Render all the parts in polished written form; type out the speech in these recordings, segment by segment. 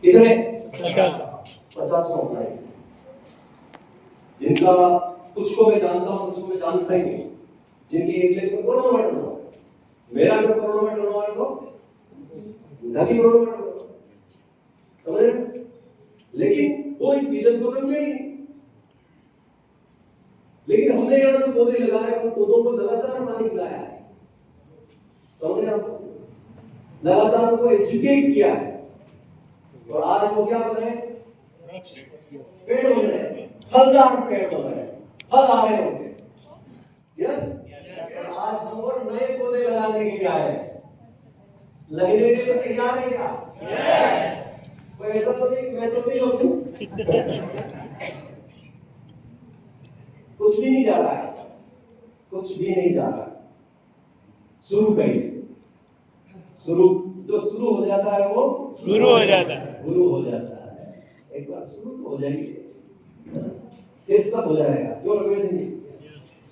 कितने? 50 अप्लाई। जिनका कुछ को मैं जानता हूँ, कुछ को मैं जानता ही नहीं, जिनकी 1 लाख में करोड़ों में टर्नओवर, मेरा जो करोड़ों में टर्नओवर है तो नबी करोड़ों में टर्नओवर, समझ रहे? लेकिन वो इस विजन को समझे ही नहीं। लेकिन हमने यहाँ जो पौधे लगाए उन पौधों को लगातार पानी पिलाया है, समझ रहे आप? लगातार उनको एजुकेट किया है और आज वो क्या बन रहे हैं? पेड़ बन रहे हैं, फलदार पेड़ बन रहे हैं, फल आ रहे होंगे। यस, आज हम और नए पौधे लगाने के लिए आए हैं, लगने के लिए तैयार है क्या? यस। कोई ऐसा तो नहीं मैं तो नहीं हूं कुछ भी नहीं जा रहा है, कुछ भी नहीं जा रहा। शुरू करिए, शुरू जो शुरू हो जाता है वो गुरु हो जाता है, गुरु हो जाता है। एक बार शुरू हो जाएगी फिर सब हो जाएगा। क्यों रघुवीर सिंह जी?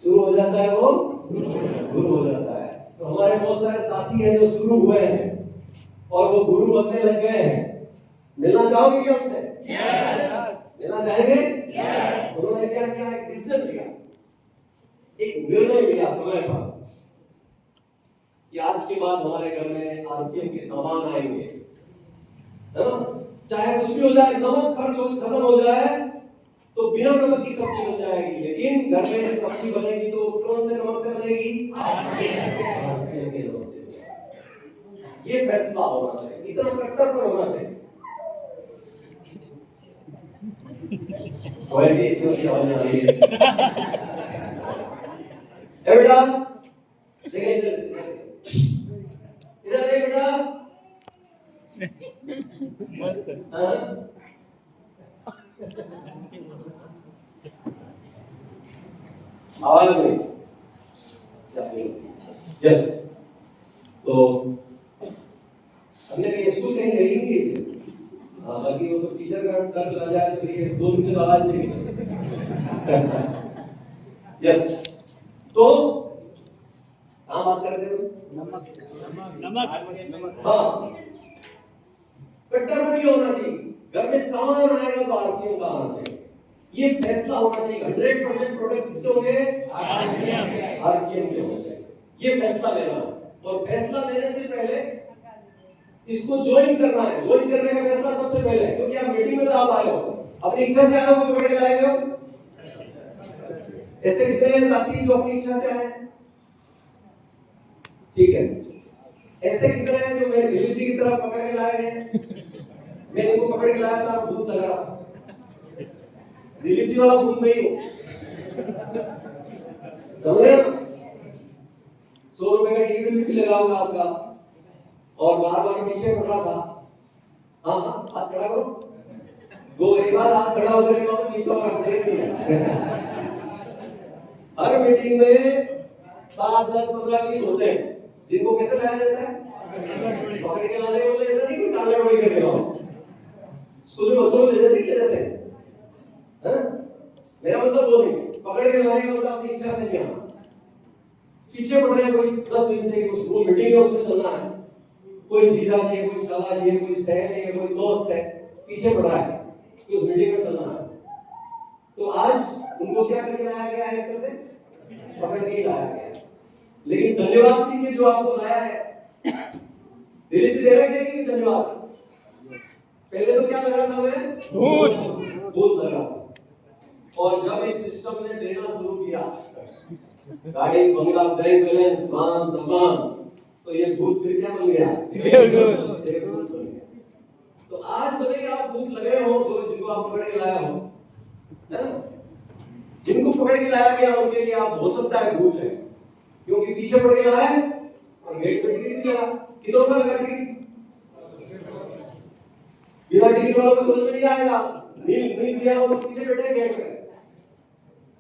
शुरू हो जाता है वो गुरु हो जाता है। तो हमारे बहुत सारे साथी हैं जो शुरू हुए हैं और वो गुरु बनने लग गए हैं। मिलना चाहोगे क्या उनसे? मिलना चाहेंगे? उन्होंने क्या किया? एक डिसीजन लिया, एक निर्णय लिया समय पर कि आज के बाद हमारे घर में आरसीएम के सामान आएंगे, है ना? चाहे कुछ भी हो जाए, नमक खत्म हो जाए तो बिना नमक की सब्जी बन जाएगी, लेकिन घर में सब्जी बनेगी तो कौन से नमक से बनेगी? आरसीएम के नमक से। ये फैसला होना चाहिए, इतना कट्टर पर होना चाहिए। क्वालिटी इसमें आवाज आ रही है बेटा, देखिए इधर देख बेटा, मस्त। आवाज नहीं। यस, तो हमने कहीं स्कूल कहीं गई नहीं, बाकी वो तो टीचर का दर्द आ जाए तो ये 2 दिन तो आवाज नहीं यस, तो कहाँ बात कर रहे थे? नमक। हाँ, कट्टर में ये होना चाहिए, घर में सामान आएगा तो आरसीएम का आना चाहिए। ये फैसला होना चाहिए 100% प्रोडक्ट किसके होंगे? आरसीएम के होंगे। ये फैसला लेना है और फैसला लेने से पहले इसको ज्वाइन करना है। ज्वाइन करने का फैसला सबसे पहले, क्योंकि आप मीटिंग में तो आप आए हो, अपनी इच्छा से आए हो, पकड़ के लाए हो। ऐसे कितने हैं साथी जो अपनी इच्छा से आए? ठीक है, ऐसे कितने हैं जो मैं दिलीप जी की तरह पकड़ के लाए हैं? मैं इनको पकड़ के लाया था, भूत लग रहा, दिलीप जी वाला भूत नहीं हो, समझ रहे हो? 100 रुपए का टीवी भी लगा होगा आपका और बार बार पीछे पड़ रहा था। हाँ हाँ, हाथ खड़ा करो, वो एक बार हाथ खड़ा हो जाएगा तो नीचे और देख नहीं। हर मीटिंग में 5, 10, 15, 20 होते हैं, जिनको कैसे लाया जाता है? पकड़ के लाने वाले, ऐसा नहीं कि टांगे बड़ी करने वाला। स्कूल में बच्चों को ले जाते हैं, मेरा मतलब वो नहीं, पकड़ के लाने का मतलब अपनी इच्छा से नहीं आना। पीछे पड़ रहे हैं कोई 10 दिन से, वो मीटिंग है उसमें चलना है, कोई जीजा जी है, कोई साला जी है, कोई सहज है, कोई दोस्त है, पीछे पड़ रहा है कि उस मीटिंग में चलना है। तो आज उनको क्या करके लाया गया है? एक तरह से पकड़ के लाया गया है। लेकिन धन्यवाद दीजिए जो आपको लाया है, दिलीप जी देना चाहिए कि धन्यवाद? पहले तो क्या लग रहा था हमें? भूत लग रहा था। और जब इस सिस्टम ने देना शुरू किया, गाड़ी, बंगला, बैंक बैलेंस, मान सम्मान, तो ये भूत फिर क्या बन गया? देवदूत बन गया। तो आज भले आप भूत लगे हो, तो जिनको आप पकड़ के लाया हो, है ना? जिनको पकड़ के लाया गया उनके लिए आप हो सकता है भूत है, क्योंकि पीछे पड़ के लाया और गेट पे टिकट दिया। कितनों का लगा टिकट? बिना टिकट वालों को समझ में नहीं आएगा। नहीं दिया हो तो पीछे बैठे गेट पे,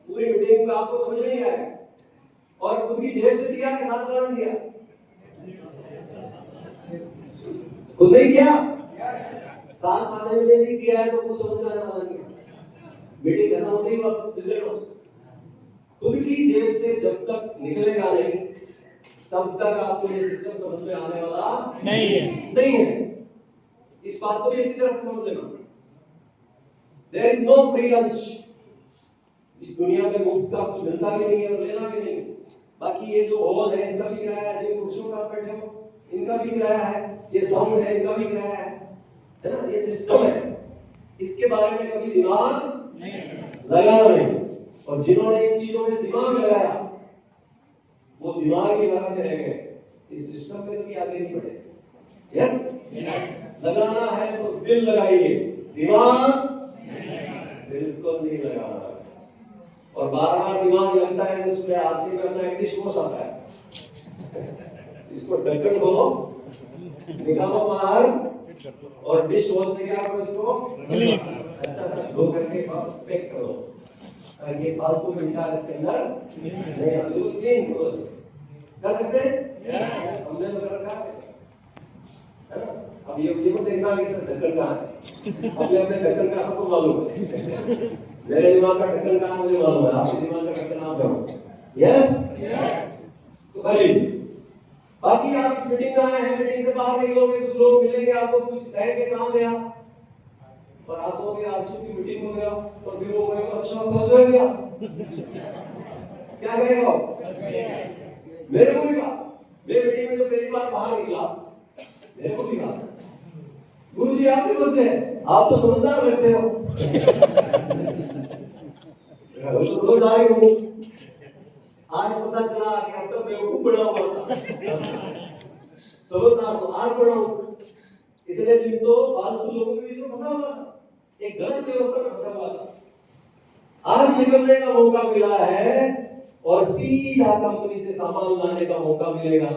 पूरी मीटिंग में आपको समझ नहीं आएगा। और खुद की जेब से दिया कि हाथ बना दिया? खुद नहीं किया, साथ वाले ने भी दिया है तो कुछ समझ में आने वाला नहीं। मीटिंग खत्म होते ही वापस दे देना। खुद की जेब से जब तक निकलेगा नहीं, तब तक आपको ये सिस्टम समझ में आने वाला नहीं है। इस बात को भी अच्छी तरह से समझ लेना। There is no free lunch. इस दुनिया में मुफ्त का कुछ मिलता भी नहीं है और लेना भी नहीं। बाकी ये जो हॉल है इसका भी किराया है, जिन कुर्सियों पर बैठे हो इनका भी किराया है, ये साउंड है इनका भी किराया है ना, ये सिस्टम है। इसके बारे में कभी दिमाग नहीं लगाना नहीं। और जिन्होंने इन चीजों में दिमाग लगाया वो दिमाग ही लगाते रह गए, इस सिस्टम में कभी आगे नहीं बढ़े। यस, लगाना है तो दिल लगाइए, दिमाग बिल्कुल नहीं लगाना। और बार-बार दिमाग लगता है जिसमें आरसी में अपना एक डिश वॉश आता है, इसको ढक्कन खोलो, निकालो बाहर और डिश वॉश से क्या करो, इसको अच्छा सा धो करके वापस पैक करो ताकि ये फालतू के विचार इसके अंदर नहीं आए। बिल्कुल क्लीन करो। कर सकते हैं? हमने तो कर रखा है ना। अब ये मत देखना कि सर ढक्कन कहाँ है, अभी अपने ढक्कन का सबको मालूम है। मेरे दिमाग का ढक्कन कहाँ मुझे मालूम है, आपके दिमाग का ढक्कन आप जानो। यस, तो करिए। बाकी आप इस मीटिंग में आए हैं, मीटिंग से बाहर निकलोगे, कुछ लोग मिलेंगे आपको, कुछ कहेंगे कहाँ गया, और आप लोग आरसी की मीटिंग में गया और फिर वो कहेगा अच्छा बस हो गया, क्या कहेगा? मेरे को भी कहा, मैं मीटिंग में जो पहली बार बाहर निकला मेरे को भी कहा गुरुजी आप भी बस है, आप तो समझदार लगते हो। मैं समझदार हूँ। आज पता चला कि अब तक बेवकूफ बना हुआ था, समझदार हूँ, आज बना हूँ। इतने दिन तो फालतू लोगों के बीच में फंसा हुआ था, एक गलत व्यवस्था में फंसा हुआ था। आज निकलने का मौका मिला है और सीधा कंपनी से सामान लाने का मौका मिलेगा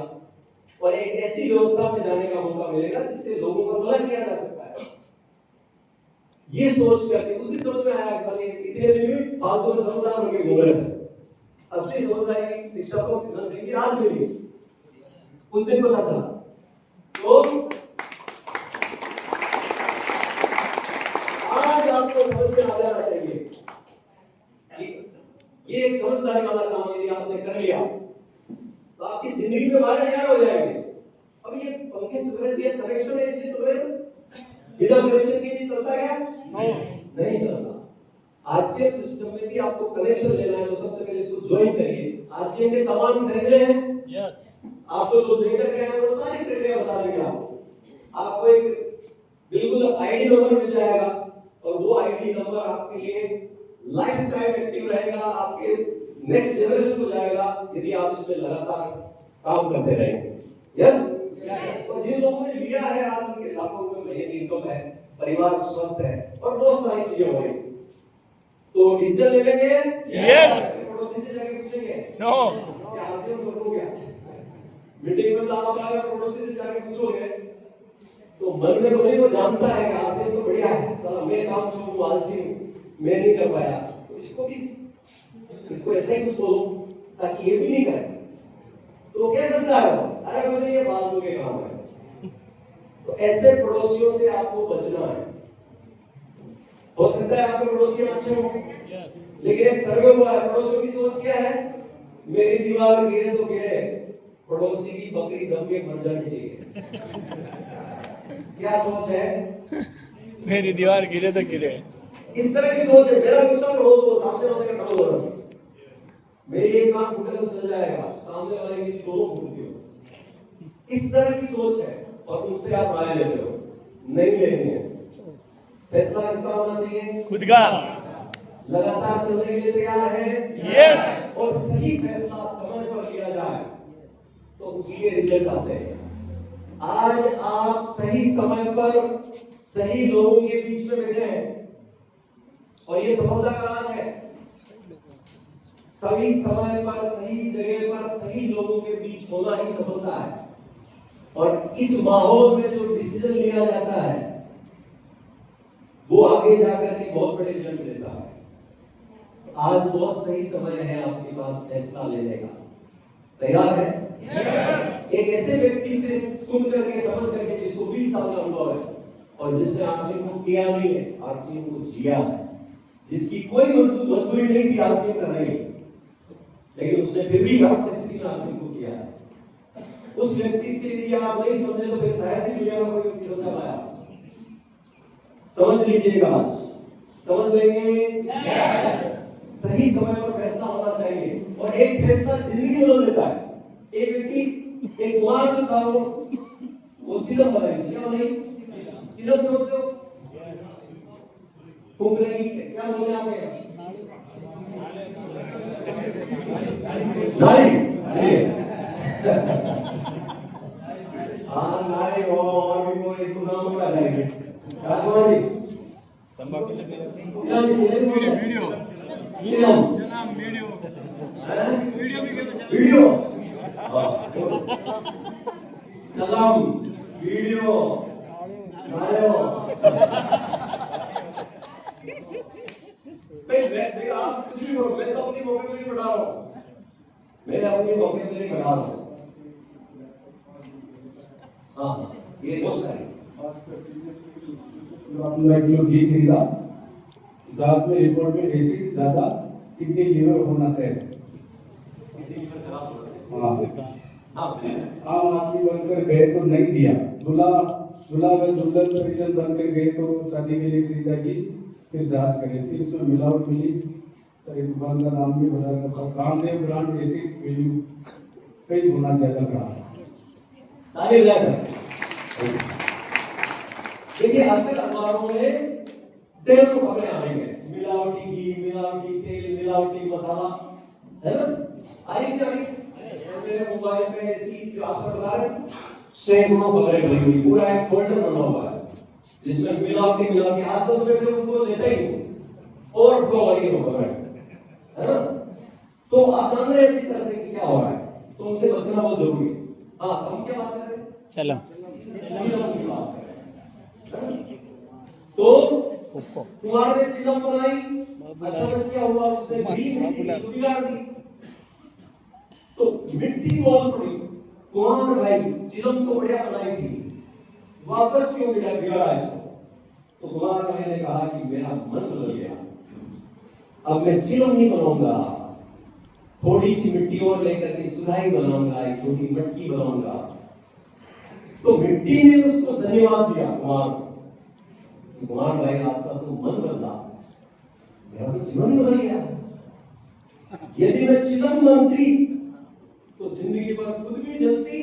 और एक ऐसी व्यवस्था में जाने का मौका मिलेगा जिससे लोगों का भला किया जा सकता है। ये सोच करके उस दिन समझ में आया खाली इतने दिन में फालतू में समझदार होकर घूम रहे हैं। असली समझदारी की शिक्षा तो धन सिंह की आज मिली, उस दिन पता चला। तो आज आपको समझ में आ जाना चाहिए कि ये एक समझदारी वाला काम यदि आपने कर लिया तो आपकी जिंदगी में बारे न्याय हो जाएंगे। अब ये पंखे चल रहे थे, कनेक्शन है इसलिए चल रहे हैं, बिना कनेक्शन के ये चलता क्या? नहीं चलता। आरसीएम सिस्टम में भी आपको कनेक्शन लेना है तो सबसे पहले इसको ज्वाइन करिए। आरसीएम के सामान खरीद रहे हैं, यस, आपको जो लेकर के आए वो सारी प्रक्रिया बता देंगे आपको एक बिल्कुल आईडी नंबर मिल जाएगा और वो आईडी नंबर आपके लिए लाइफ टाइम एक्टिव रहेगा, आपके नेक्स्ट जनरेशन को जाएगा यदि आप इसमें लगातार काम करते रहेंगे। यस, तो जिन लोगों ने लिया है आज उनके लाखों रुपए महीने की इनकम है, परिवार स्वस्थ है और बहुत सारी चीजें हो रही। तो डिसीजन ले लेंगे? यस। पड़ोसी से जाके पूछेंगे? नो। क्या आरसीएम करो क्या? मीटिंग में तो आप आए पड़ोसी से जाके पूछोगे तो मन में वही वो जानता है कि आरसीएम तो बढ़िया है, साला मैं काम छोड़ूं, आलसी मैं नहीं कर पाया, तो इसको ऐसे ही कुछ बोलो ताकि ये भी नहीं करे। तो कह सकता है अरे कुछ नहीं, ये फालतू के काम है। तो ऐसे पड़ोसियों से आपको बचना है। हो सकता है आपके पड़ोसी अच्छे हो, लेकिन एक सर्वे हुआ है, पड़ोसियों की सोच क्या है? मेरी दीवार गिरे तो गिरे, पड़ोसी की बकरी दब के मर जानी चाहिए। क्या सोच है? मेरी दीवार गिरे तो गिरे। इस तरह की सोच है। मेरा नुकसान हो तो सामने वाले का डबल होना चाहिए। मेरी एक आंख फूटे तो चल जाएगा, सामने वाले की दोनों फूटती हो। इस तरह की सोच है और उससे आप राय लेते हो, नहीं लेनी है। फैसला किसका होना चाहिए? खुद का। लगातार चलने के लिए तैयार है? यस। और सही फैसला समय पर लिया जाए तो उसके रिजल्ट आते हैं। आज आप सही समय पर सही लोगों के बीच में बैठे हैं और ये सफलता का राज है। सही समय पर सही जगह पर सही लोगों के बीच होना ही सफलता है। और इस माहौल में जो डिसीजन लिया जाता है वो आगे जाकर के बहुत बड़े रिजल्ट देता है। आज बहुत सही समय है आपके पास फैसला लेने का। तैयार है? एक ऐसे व्यक्ति से सुन करके समझ करके जिसको 20 साल का अनुभव है और जिसने आरसीएम को किया नहीं है, आरसीएम को जिया है, जिसकी कोई मजबूरी नहीं थी आरसीएम करने की, लेकिन उसने फिर भी अपनी स्थिति में आरसीएम को किया है। उस व्यक्ति से यदि आप नहीं समझे तो फिर शायद ही दुनिया का कोई व्यक्ति समझ पाया। समझ लीजिएगा आज, समझ लेंगे। सही समय पर फैसला होना चाहिए और एक फैसला जिंदगी बदल देता है। एक व्यक्ति, एक कुमार जो था वो चिलम बनाई, क्या बनाई? चिलम समझते हो? फूंक रही, क्या बोलते हैं आप? नाली, हाँ नाली हो, और भी वो एक दो नाम और आ जाएंगे। राजकुमार जी, वीडियो चलाम वीडियो आप कुछ भी करो, मैं तो अपनी मौके पे नहीं बढ़ा रहा हूँ, मैं अपनी मौके पे नहीं बढ़ा रहा हूँ। हाँ ये बहुत सारी अपना किलो घी खरीदा, जांच में रिपोर्ट में एसिड ज्यादा, किडनी लीवर होना तय। आम आदमी बनकर गए तो नहीं दिया, दुल्हा व दुल्हन परिजन बनकर गए तो शादी के लिए खरीदा घी, फिर जांच करें, फिर इसमें मिलावट मिली। सर एक दुकान का नाम भी बता रहा था, रामदेव ब्रांड एसिड वैल्यू कई गुना ज्यादा रहा। देखिए आजकल अखबारों में ढेरों खबरें आ रही हैं, मिलावटी घी, मिलावटी तेल, मिलावटी मसाला, है ना? आ रही क्या? मेरे मोबाइल में ऐसी जो आप सब बता रहे हैं, सैकड़ों खबरें भरी हुई, पूरा एक फोल्डर बना हुआ है जिसमें मिलावटी आजकल तो मैं फिर उनको लेता ही हूँ और भरी हो खबरें, है ना? तो आप जान रहे हैं अच्छी तरह से कि क्या हो रहा है, तो उनसे बचना बहुत जरूरी है। हाँ हम क्या बात कर रहे हैं? चलो तो कुमार ने चिलम बनाई, अचानक क्या हुआ, उसने मिट्टी बिगाड़ दी, तो मिट्टी बोल पड़ी। कुमार भाई चिलम तो बढ़िया बनाई थी, वापस क्यों बिगाड़ा इसको? तो कुमार भाई ने कहा कि मेरा मन बदल गया, अब मैं चिलम नहीं बनाऊंगा, थोड़ी सी मिट्टी और लेकर के सुराही बनाऊंगा, एक छोटी मटकी बनाऊंगा। तो मिट्टी ने उसको धन्यवाद दिया कुमार भाई आपका तो मन बदला, मेरा तो जीवन बदल गया। यदि मैं चिलम बनती तो जिंदगी भर खुद भी जलती,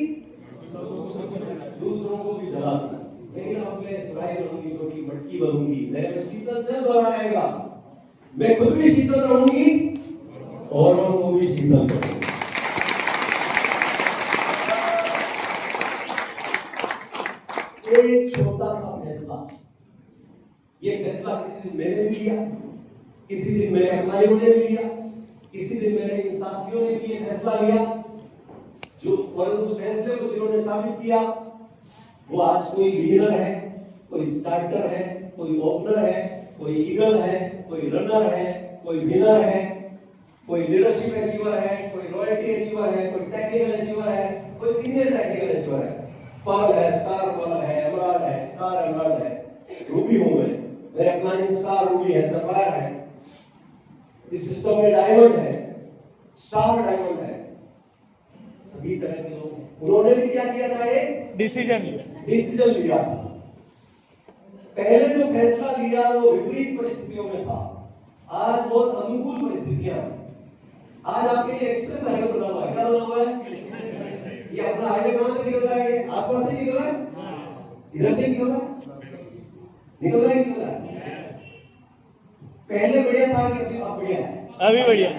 दूसरों को भी जलाती, लेकिन अब मैं सुराही बनूंगी, छोटी मटकी बनूंगी, मेरे में शीतल जल बना रहेगा, मैं खुद भी शीतल रहूंगी औरों को भी शीतल करूंगी। एक छोटा सा फैसला, ये फैसला किसी दिन मैंने भी लिया, किसी दिन मेरे अपनाइयों ने भी लिया, किसी दिन मेरे इन साथियों ने भी ये फैसला लिया, जो और उस फैसले को जिन्होंने साबित किया वो आज कोई बिगिनर है, कोई स्टार्टर है, कोई ओपनर है, कोई ईगल है, कोई रनर है, कोई विनर है, कोई लीडरशिप अचीवर है, कोई रॉयल्टी अचीवर है, कोई टेक्निकल अचीवर है, कोई सीनियर टेक्निकल अचीवर है, पर्ल है, स्टार पर्ल है, एमराल्ड है, स्टार एमराल्ड है, रूबी हूं मैं, मेरे अपना स्टार रूबी है, सफायर है, इस सिस्टम में डायमंड है, स्टार डायमंड है, सभी तरह के लोग हैं। उन्होंने भी क्या किया था? एक डिसीजन लिया। पहले जो फैसला लिया वो विपरीत परिस्थितियों में था, आज बहुत अनुकूल परिस्थितियां हैं। आज आपके लिए एक्सप्रेस हाईवे बना हुआ है, क्या बना हुआ है? ये अपना हाईवे कहां से निकल रहा है? आसपास से निकल रहा है, इधर से निकल रहा है। पहले बढ़िया था कि अब बढ़िया है? अभी बढ़िया।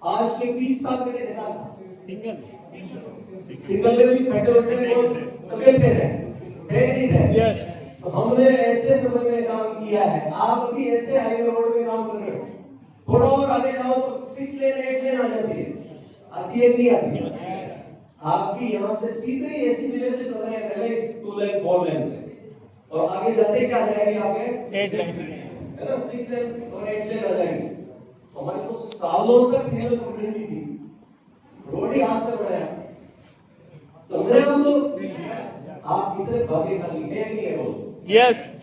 आज के 20 साल पहले कैसा था? सिंगल में भी खड्डे होते बहुत तकलीफ नहीं है। तो हमने ऐसे समय में काम किया है, आप अभी ऐसे हाईवे रोड पे काम कर रहे हो, थोड़ा और आगे जाओ तो 6 लेन 8 लेन आ जाती है, आती है नहीं आती? आपकी यहाँ से सीधे ऐसी जगह से चल रहे हैं, पहले 2 लेन 4 लेन से, और आगे जाते क्या जाएगी आपके 8 लेन, है ना, 6 लेन और 8 लेन आ जाएगी। हमारे तो सालों तक सिग्नल पकड़नी थी, रोड ही हाथ से बढ़ाया, समझ रहे हम लोग? आप कितने भाग्यशाली हैं कि नहीं है बोलो? यस,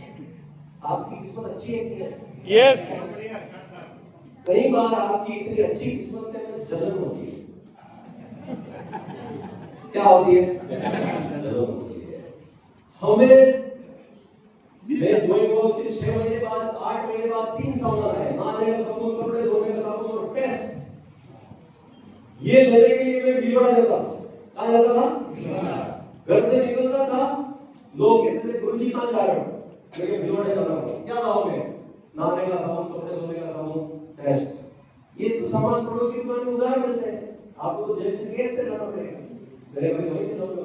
आपकी किस्मत अच्छी है कि नहीं? यस। कई बार आपकी इतनी अच्छी किस्मत से हमें जलन होती है। क्या होती है? जलन होती है। हमें मैं ज्वाइन हुआ उसके 6 महीने बाद 8 महीने बाद 3 सामान आए, नहाने का साबुन, कपड़े धोने का साबुन और टेस्ट। ये लेने के लिए मैं भीलवाड़ा जाता था। कहाँ जाता था? घर से निकलता था, लोग कहते थे गुरुजी कहाँ जा रहे हो? लेकिन भीलवाड़ा जाना हो, क्या लाओगे? नहाने का साबुन, कपड़े धोने का साबुन, टेस्ट। ये तो सामान पड़ोस की दुकान में उधार मिलते हैं, आपको तो जेब से केस से लाना पड़ेगा। मेरे भाई वहीं से लाओगे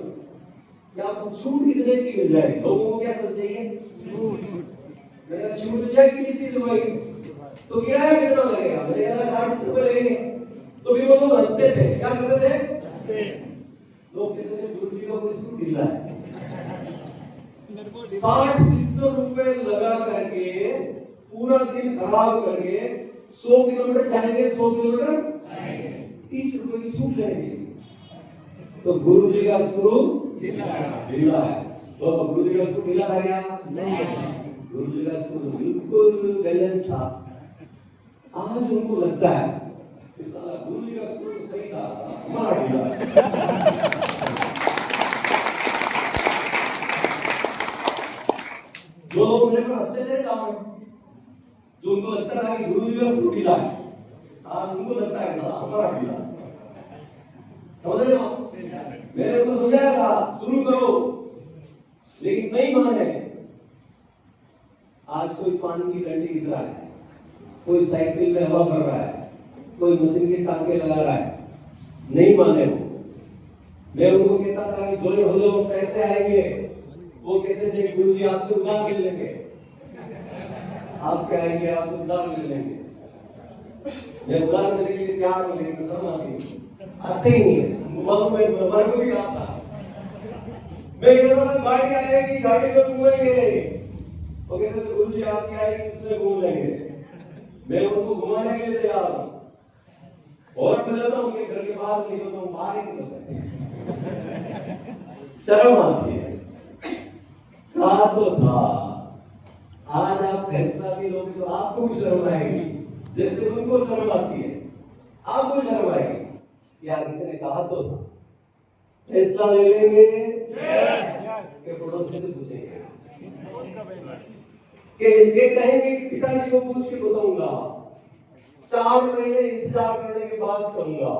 क्या? आपको छूट कितने की मिल जाएगी? लोगों को क्या समझेंगे? मेरा छूट मिल जाएगी 20-30 रुपए की, तो किराया कितना लगेगा? मेरे 60 रुपए लगेंगे। तो भी वो लोग हंसते थे, क्या करते थे? लोग कहते थे गुरुजी का कोई स्कूल ढीला है। 60-70 रुपए लगा करके पूरा दिन खराब करके 100 किलोमीटर जाएंगे, 100 किलोमीटर 30 रुपए की छूट लेंगे। तो गुरुजी का स्क्रू ढीला है। तो गुरुजी का स्क्रू ढीला था क्या? नहीं। गुरुजी का स्क्रू बिल्कुल बैलेंस था। आज उनको लगता है कि साला गुरुजी का स्क्रू सही था, हमारा ढीला है। जो लोग मेरे पर हंसते थे गाँव में, जो उनको लगता था कि गुरुजी का स्क्रू ढीला है, आज उनको लगता है साला हमारा ढीला है। समझ रहे हो? मैंने उनको समझाया था शुरू करो, लेकिन नहीं माने। आज कोई पानी की डंडी घिस रहा है, कोई साइकिल में हवा भर रहा है, कोई मशीन के टांके लगा रहा है, नहीं माने वो। मैं उनको कहता था कि ज्वाइन हो जाओ, पैसे आएंगे। वो कहते थे गुरुजी आपसे उधार ले लेंगे। आप कहेंगे आप उधार ले लेंगे। मैं उधार देने के लिए तैयार हूं, लेकिन शर्म आती ही नहीं है। मालूम है, मेरे को भी कहा था। मैं कहता था गाड़ी आएगी, गाड़ी में घूमेंगे। वो कहते थे गुरुजी आपकी आएगी, उसमें घूम लेंगे। मैं उनको घुमाने के लिए तैयार हूँ। और निकलता हूँ, घर के बाहर से निकलता हूँ, बाहर ही निकलता है। शर्म आती है। कहा तो था, आज आप फैसला भी लोगे तो आपको भी शर्म आएगी, जैसे उनको शर्म आती है, आपको शर्म आएगी। यार किसी ने कहा तो था, फैसला ले लेंगे कि पड़ोसी से पूछेंगे, कि ये कहेंगे कि पिताजी को पूछ के बताऊंगा, 4 महीने इंतजार करने के बाद करूंगा।